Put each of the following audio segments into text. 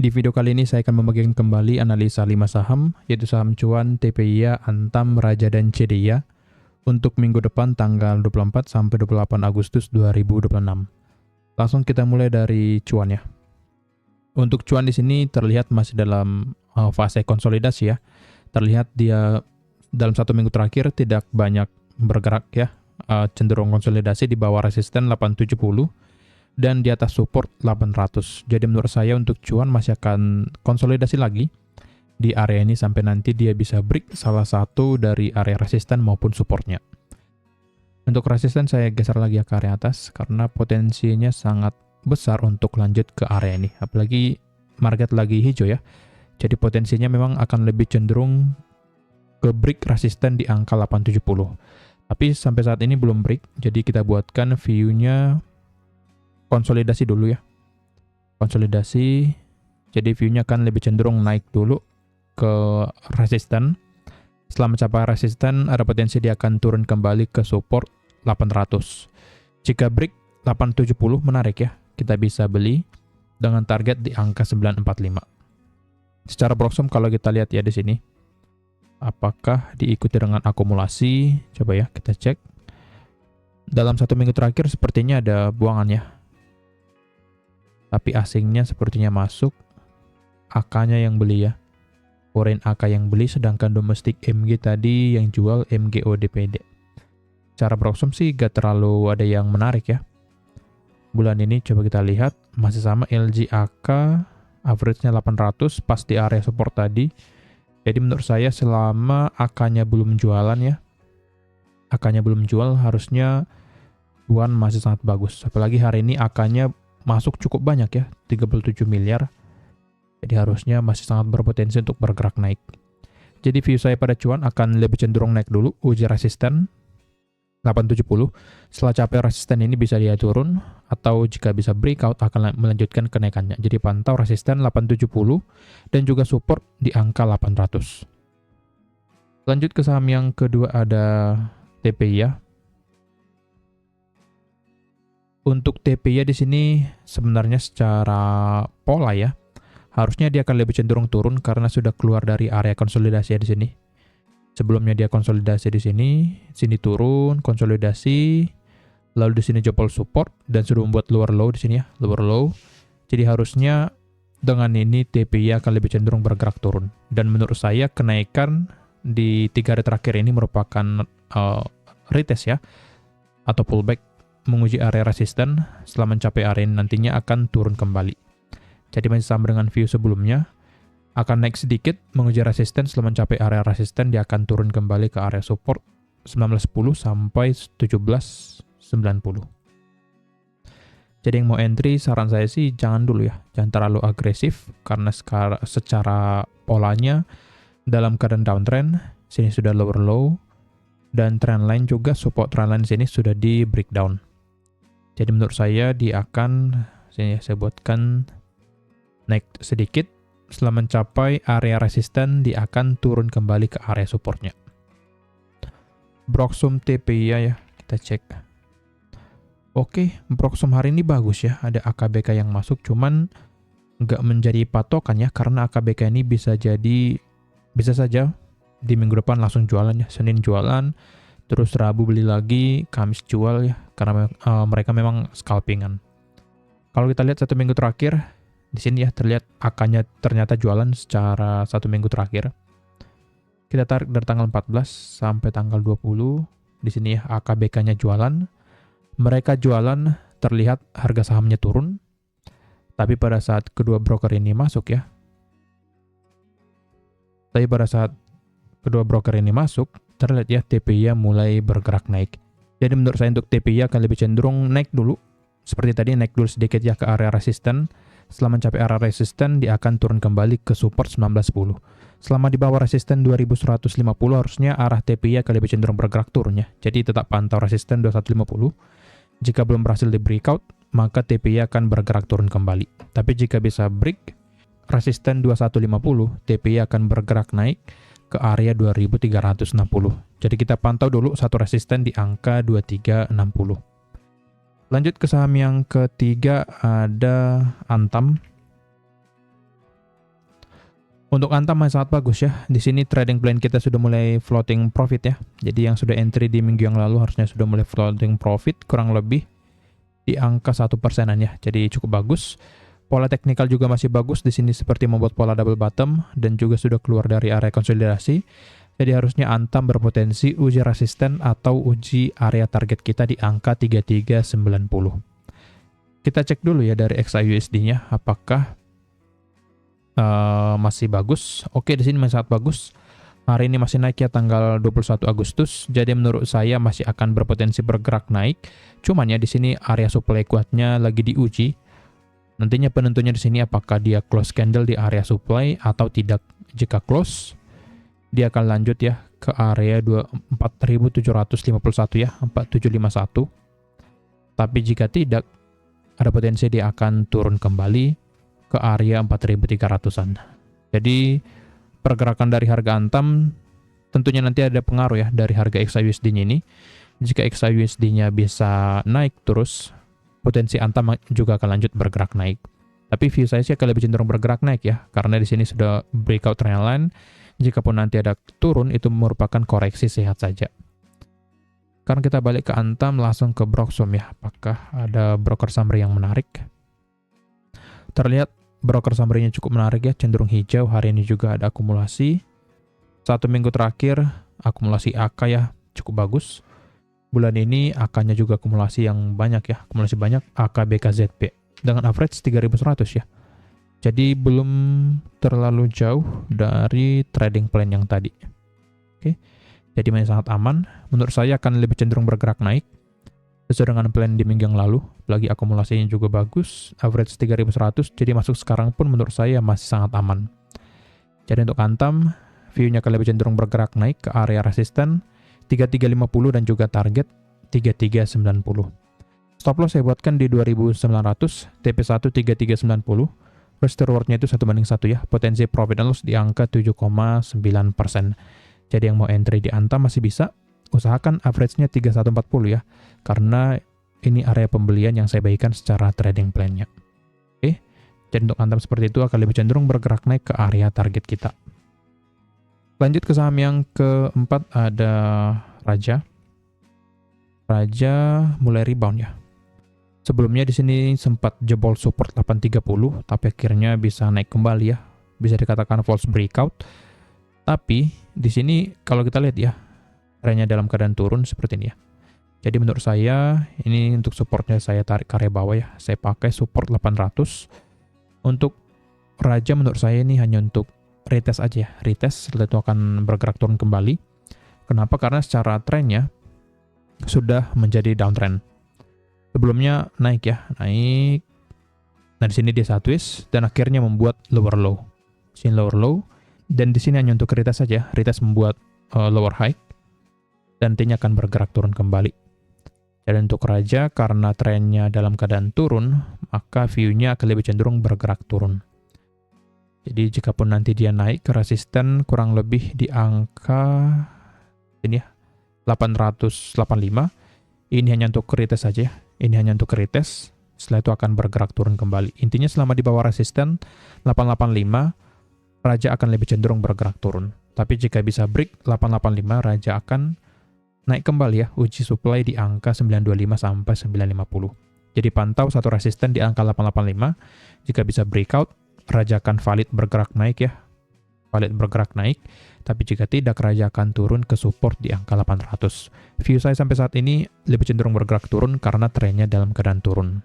Di video kali ini saya akan membagikan kembali analisa 5 saham, yaitu saham cuan, TPIA, Antam, Raja, dan CDIA untuk minggu depan tanggal 24 sampai 28 Agustus 2026. Langsung kita mulai dari cuan ya. Untuk cuan di sini terlihat masih dalam fase konsolidasi ya. Terlihat dia dalam satu minggu terakhir tidak banyak bergerak ya, cenderung konsolidasi di bawah resisten 870 dan di atas support 800. Jadi menurut saya untuk cuan masih akan konsolidasi lagi di area ini sampai nanti dia bisa break salah satu dari area resisten maupun supportnya. Untuk resisten saya geser lagi ke area atas karena potensinya sangat besar untuk lanjut ke area ini. Apalagi market lagi hijau ya. Jadi potensinya memang akan lebih cenderung ke break resisten di angka 870. Tapi sampai saat ini belum break, jadi kita buatkan view-nya konsolidasi dulu ya. Konsolidasi, jadi view-nya akan lebih cenderung naik dulu ke resisten. Setelah mencapai resisten, ada potensi dia akan turun kembali ke support 800. Jika break 870 menarik ya, kita bisa beli dengan target di angka 945. Secara broksum kalau kita lihat ya di sini, apakah diikuti dengan akumulasi? Coba ya kita cek. Dalam satu minggu terakhir sepertinya ada buangan ya. Tapi asingnya sepertinya masuk, AK-nya yang beli ya. Foreign AK yang beli, sedangkan domestik MG tadi yang jual MGODPD. Cara broksum sih gak terlalu ada yang menarik ya. Bulan ini coba kita lihat, masih sama LG AK, average-nya 800, pas di area support tadi. Jadi menurut saya selama AK-nya belum jualan ya, AK-nya belum jual, harusnya cuan masih sangat bagus. Apalagi hari ini AK-nya masuk cukup banyak ya, 37 miliar. Jadi harusnya masih sangat berpotensi untuk bergerak naik. Jadi view saya pada cuan akan lebih cenderung naik dulu, uji resisten 870. Setelah capai resisten ini bisa dia turun, atau jika bisa breakout akan melanjutkan kenaikannya. Jadi pantau resisten 870 dan juga support di angka 800. Lanjut ke saham yang kedua ada TPIA. Untuk TPIA di sini sebenarnya secara pola ya, harusnya dia akan lebih cenderung turun karena sudah keluar dari area konsolidasi ya di sini. Sebelumnya dia konsolidasi di sini turun, konsolidasi, lalu di sini jebol support dan sudah membuat lower low di sini ya, lower low. Jadi harusnya dengan ini TPIA akan lebih cenderung bergerak turun. Dan menurut saya kenaikan di 3 hari terakhir ini merupakan retest ya, atau pullback menguji area resisten. Setelah mencapai area ini nantinya akan turun kembali. Jadi masih sama dengan view sebelumnya, akan naik sedikit menguji resisten. Setelah mencapai area resisten dia akan turun kembali ke area support 1910 sampai 1790. Jadi yang mau entry saran saya sih jangan dulu ya, jangan terlalu agresif karena secara polanya dalam keadaan downtrend, sini sudah lower low dan trendline juga, support trendline sini sudah di breakdown. Jadi menurut saya dia akan, sini saya buatkan naik sedikit, setelah mencapai area resisten dia akan turun kembali ke area supportnya. Broksum TPIA ya, kita cek. Oke, broksum hari ini bagus ya, ada AKBK yang masuk, cuman nggak menjadi patokan ya, karena AKBK ini bisa saja di minggu depan langsung jualan ya, Senin jualan, terus Rabu beli lagi, Kamis jual ya, karena mereka memang scalpingan. Kalau kita lihat satu minggu terakhir, di sini ya terlihat AK-nya ternyata jualan secara satu minggu terakhir. Kita tarik dari tanggal 14 sampai tanggal 20, di sini ya AKBK-nya jualan. Mereka jualan, terlihat harga sahamnya turun, tapi pada saat kedua broker ini masuk ya, terlihat ya TPIA mulai bergerak naik. Jadi menurut saya untuk TPIA akan lebih cenderung naik dulu. Seperti tadi naik dulu sedikit ya ke area resisten. Setelah mencapai area resisten dia akan turun kembali ke support 1910. Selama di bawah resisten 2150 harusnya arah TPIA akan lebih cenderung bergerak turun ya. Jadi tetap pantau resisten 2150. Jika belum berhasil di breakout, maka TPIA akan bergerak turun kembali. Tapi jika bisa break resisten 2150, TPIA akan bergerak naik ke area 2360. Jadi kita pantau dulu satu resisten di angka 2360. Lanjut ke saham yang ketiga ada Antam. Untuk Antam masih sangat bagus ya. Di sini trading plan kita sudah mulai floating profit ya. Jadi yang sudah entry di minggu yang lalu harusnya sudah mulai floating profit kurang lebih di angka 1%-an ya. Jadi cukup bagus. Pola teknikal juga masih bagus di sini seperti membuat pola double bottom dan juga sudah keluar dari area konsolidasi. Jadi harusnya Antam berpotensi uji resisten atau uji area target kita di angka 3390. Kita cek dulu ya dari XAUSD-nya apakah masih bagus. Oke, di sini masih sangat bagus. Hari ini masih naik ya tanggal 21 Agustus. Jadi menurut saya masih akan berpotensi bergerak naik. Cuman ya di sini area supply kuatnya lagi diuji. Nantinya penentunya di sini apakah dia close candle di area supply atau tidak. Jika close, dia akan lanjut ya ke area 4751 ya, 4751. Tapi jika tidak, ada potensi dia akan turun kembali ke area 4.300-an. Jadi pergerakan dari harga Antam tentunya nanti ada pengaruh ya dari harga XAUSD-nya ini. Jika XAUSD-nya bisa naik terus, potensi Antam juga akan lanjut bergerak naik. Tapi view saya sih akan lebih cenderung bergerak naik ya, karena di sini sudah breakout trendline. Jikapun nanti ada turun, itu merupakan koreksi sehat saja. Karena kita balik ke Antam, langsung ke Broxom ya. Apakah ada broker summary yang menarik? Terlihat broker summary-nya cukup menarik ya, cenderung hijau. Hari ini juga ada akumulasi. 1 minggu terakhir, akumulasi AK ya, cukup bagus. Bulan ini AK-nya juga akumulasi yang banyak ya, akumulasi banyak AK BKZP. Dengan average 3.100 ya. Jadi belum terlalu jauh dari trading plan yang tadi. Oke, jadi masih sangat aman. Menurut saya akan lebih cenderung bergerak naik. Sesuai dengan plan di minggu yang lalu, lagi akumulasinya juga bagus, average 3.100, jadi masuk sekarang pun menurut saya masih sangat aman. Jadi untuk Antam, view-nya akan lebih cenderung bergerak naik ke area resisten 3350 dan juga target 3390. Stop loss saya buatkan di 2900, TP1 3390, risk to reward-nya itu 1:1 ya, potensi profit and loss di angka 7,9%. Jadi yang mau entry di Antam masih bisa. Usahakan average-nya 3140 ya, karena ini area pembelian yang saya bagikan secara trading plan-nya. Oke, jadi untuk Antam seperti itu akan lebih cenderung bergerak naik ke area target kita. Lanjut ke saham yang keempat ada Raja. Raja mulai rebound ya. Sebelumnya di sini sempat jebol support 830, tapi akhirnya bisa naik kembali ya. Bisa dikatakan false breakout. Tapi di sini kalau kita lihat ya, trennya dalam keadaan turun seperti ini ya. Jadi menurut saya ini untuk supportnya saya tarik ke area bawah ya. Saya pakai support 800. Untuk Raja menurut saya ini hanya untuk retest aja ya. Retest setelah itu akan bergerak turun kembali. Kenapa? Karena secara trennya sudah menjadi downtrend. Sebelumnya naik ya, naik. Nah di sini dia sideways dan akhirnya membuat lower low. Sini lower low dan di sini hanya untuk retest saja. Retest membuat lower high. Dan nantinya akan bergerak turun kembali. Dan untuk Raja, karena trennya dalam keadaan turun, maka view-nya akan lebih cenderung bergerak turun. Jadi jikapun nanti dia naik ke resisten kurang lebih di angka ini ya, 885, ini hanya untuk retest saja. Ini hanya untuk retest, setelah itu akan bergerak turun kembali. Intinya selama di bawah resisten 885, Raja akan lebih cenderung bergerak turun. Tapi jika bisa break 885, Raja akan naik kembali ya, uji supply di angka 925 sampai 950. Jadi pantau satu resisten di angka 885. Jika bisa breakout, Raja akan valid bergerak naik ya. Valid bergerak naik. Tapi jika tidak, Raja akan turun ke support di angka 800. View saya sampai saat ini lebih cenderung bergerak turun karena trennya dalam keadaan turun.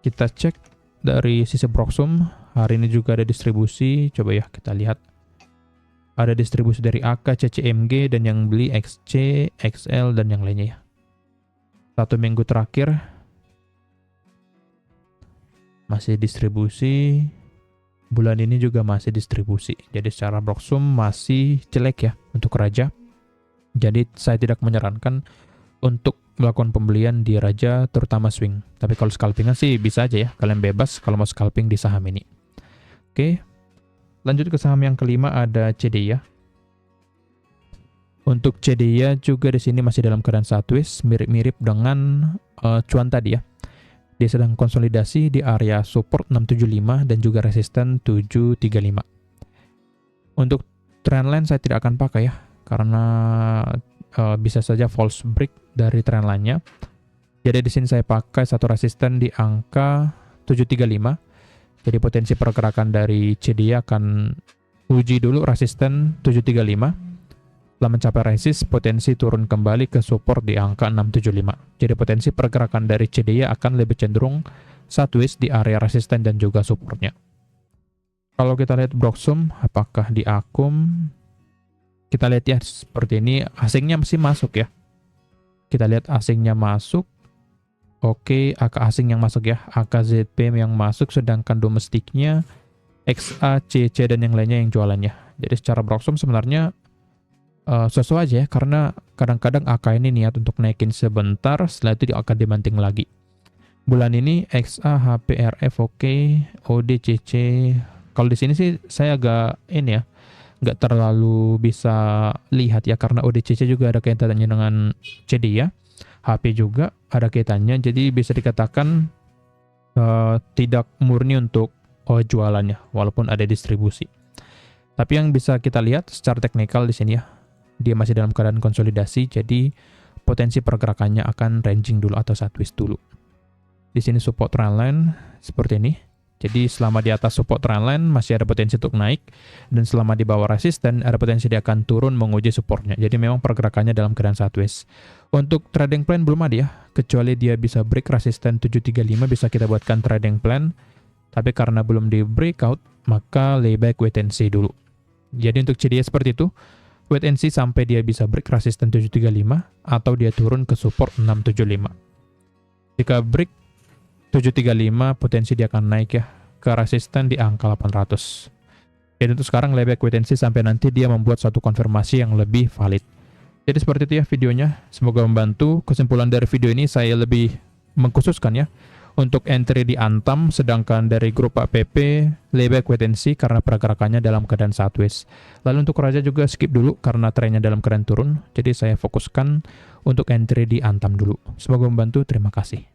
Kita cek dari sisi Broxom. Hari ini juga ada distribusi. Coba ya kita lihat. Ada distribusi dari AK, CCMG, dan yang beli XC, XL, dan yang lainnya ya. 1 minggu terakhir masih distribusi. Bulan ini juga masih distribusi. Jadi secara Broxom masih jelek ya untuk Raja. Jadi saya tidak menyarankan untuk melakukan pembelian di Raja, terutama swing. Tapi kalau scalpingan sih bisa aja ya. Kalian bebas kalau mau scalping di saham ini. Oke. Lanjut ke saham yang kelima ada CDIA. Untuk CDIA juga di sini masih dalam keadaan sideways, mirip-mirip dengan cuan tadi ya. Dia sedang konsolidasi di area support 675 dan juga resisten 735. Untuk trendline saya tidak akan pakai ya, karena bisa saja false break dari trendline-nya. Jadi di sini saya pakai satu resisten di angka 735. Jadi potensi pergerakan dari CDI akan uji dulu resisten 735. Setelah mencapai resist, potensi turun kembali ke support di angka 675. Jadi potensi pergerakan dari CDI akan lebih cenderung sideways di area resisten dan juga supportnya. Kalau kita lihat Broxum, apakah di akum? Kita lihat ya, seperti ini, asingnya masih masuk ya. Kita lihat asingnya masuk. Oke, AK asing yang masuk ya. AKZP yang masuk, sedangkan domestiknya XA, CC, dan yang lainnya yang jualannya. Jadi secara Broxum sebenarnya sesuai aja ya, karena kadang-kadang AK ini niat untuk naikin sebentar, setelah itu akan dibanting lagi. Bulan ini XA, HPRF oke, ODCC. Kalau di sini sih saya agak ini ya, nggak terlalu bisa lihat ya, karena ODCC juga ada kaitannya dengan CD ya. HP juga ada kaitannya, jadi bisa dikatakan tidak murni untuk jualannya, walaupun ada distribusi. Tapi yang bisa kita lihat secara teknikal di sini ya, dia masih dalam keadaan konsolidasi, jadi potensi pergerakannya akan ranging dulu atau sideways dulu. Di sini support trendline seperti ini. Jadi selama di atas support trendline masih ada potensi untuk naik, dan selama di bawah resisten ada potensi dia akan turun menguji supportnya. Jadi memang pergerakannya dalam keadaan sideways. Untuk trading plan belum ada ya, kecuali dia bisa break resisten 735 bisa kita buatkan trading plan. Tapi karena belum di breakout, maka lebih baik wait and see dulu. Jadi untuk CDI seperti itu, wait and see sampai dia bisa break resisten 735 atau dia turun ke support 675. Jika break 735, potensi dia akan naik ya ke resisten di angka 800. Jadi untuk sekarang lebih baik wait and see sampai nanti dia membuat suatu konfirmasi yang lebih valid. Jadi seperti itu ya videonya. Semoga membantu. Kesimpulan dari video ini saya lebih mengkhususkan ya untuk entry di Antam, sedangkan dari grup APP lebih baik wait and see karena pergerakannya dalam keadaan sideways. Lalu untuk Raja juga skip dulu karena trennya dalam keadaan turun. Jadi saya fokuskan untuk entry di Antam dulu. Semoga membantu. Terima kasih.